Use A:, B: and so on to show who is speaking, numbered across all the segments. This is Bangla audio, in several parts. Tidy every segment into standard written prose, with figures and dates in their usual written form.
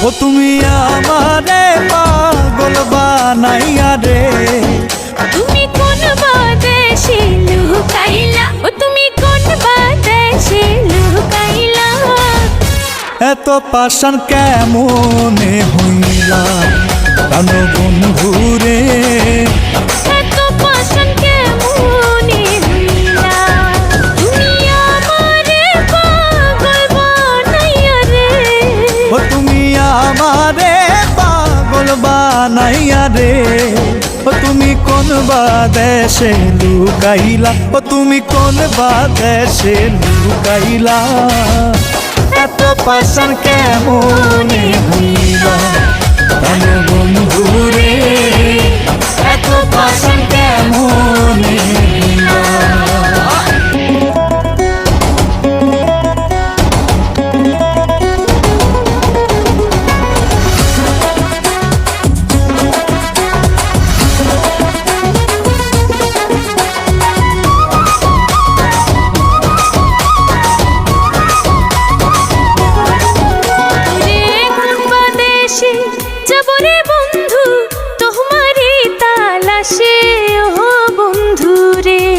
A: ও তুমি আমারে পাগল বানাইয়া রে।
B: তুমি কোন বাদেশে লুকাইলা, ও তুমি কোন বাদেশে লুকাইলা।
A: এত পাষাণ কেমনে হইলা প্রাণ বন্ধুরে।
B: এত পাষাণ কেমনে হইলা, তুমি আমারে পাগল বানাইয়া রে।
A: ও তুমি আমারে পাগল বানাইয়া রে। ও তুমি কোন বাদেশে লুকাইলা, ও তুমি কোন বাদেশে লুকাইলা। এত পাষাণ কেমনে হইলা প্রাণ বন্ধুরে। এত পাষাণ কেমনে হইলা।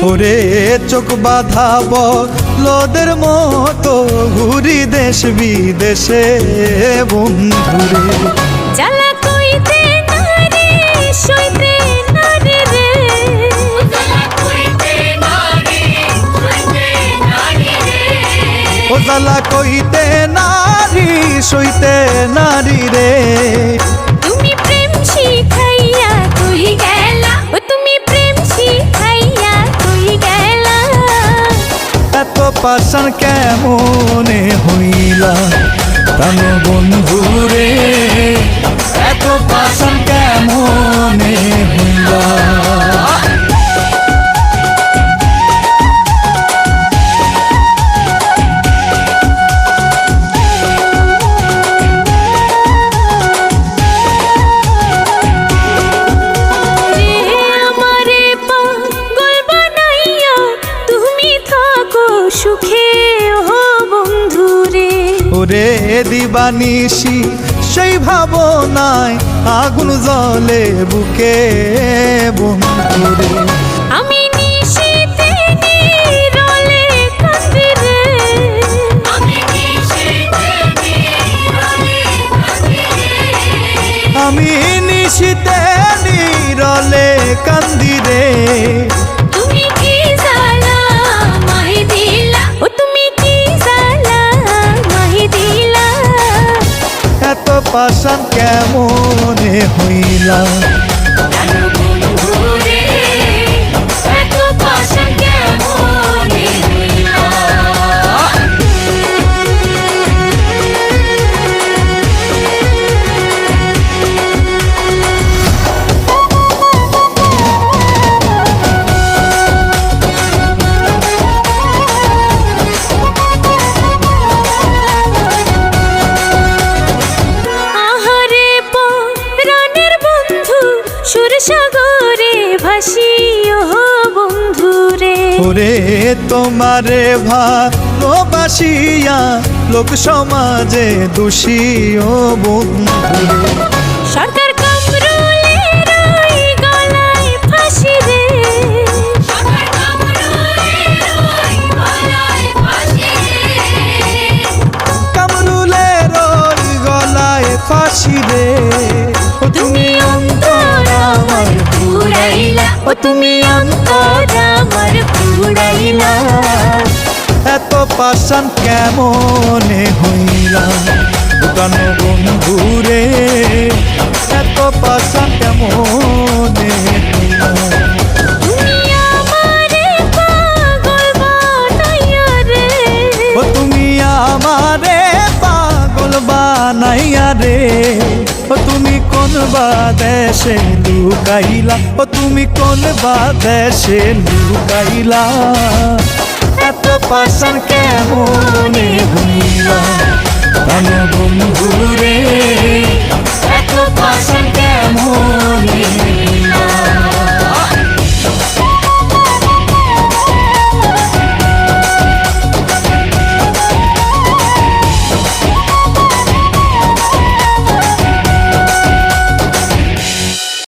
A: ওরে চোখ বাঁধাব লোদের মতো ঘুরি দেশ বিদেশে বন্ধুরে।
B: জ্বালা কইতে নারে সইতে নারে রে।
A: ও জ্বালা কইতে নারী সইতে নারী রে।
B: তুমি প্রেম শিখাইয়া কই গেলা, ও তুমি প্রেম শিখাইয়া কই গেলা।
A: এত পাষাণ কেমনে হইলা প্রাণ বন্ধুরে। এত পাষাণ কেমনে হইলা। ওরে দিবানিশি সেই ভাবনায় আগুন জ্বলে বুকে বন্ধুরে।
B: আমি নিশিতে নীরলে কাঁদি রে।
A: আমি নিশিতে নীরলে কান্দি রে।
B: তুমি কি জ্বালা মাহি দিলা, ও তুমি কি জ্বালা মাহি দিলা।
A: এত পাষাণ কেমনে হইলা
B: বন্ধুরে। এত পাষাণ কেমনে হইলা। সুরসাগরে ভাসি ও বন্ধুরে।
A: ওরে তোমারে ভালোবাসিয়া লোক সমাজে দোষী ও বন্ধুরে।
B: সরকার কামরুলের ওই গলায় ফাঁসি রে।
A: কামরুলের ওই গলায় ফাঁসি রে।
B: তুমি অন্তর আমার পুরাইলা, ও তুমি অন্তর আমার পুরাইলা।
A: এত পাষাণ কেমনে হইলা প্রাণ বন্ধুরে। এত পাষাণ কেমনে হইলা।
B: তুমি আমারে পাগল বানাইয়া রে।
A: ও তুমি আমারে পাগল বানাইয়া রে। ও তুমি কোন বাদেশে লুকাইলা, ও তুমি কোন বাদেশে লুকাইলা। এত পাষাণ কেমনে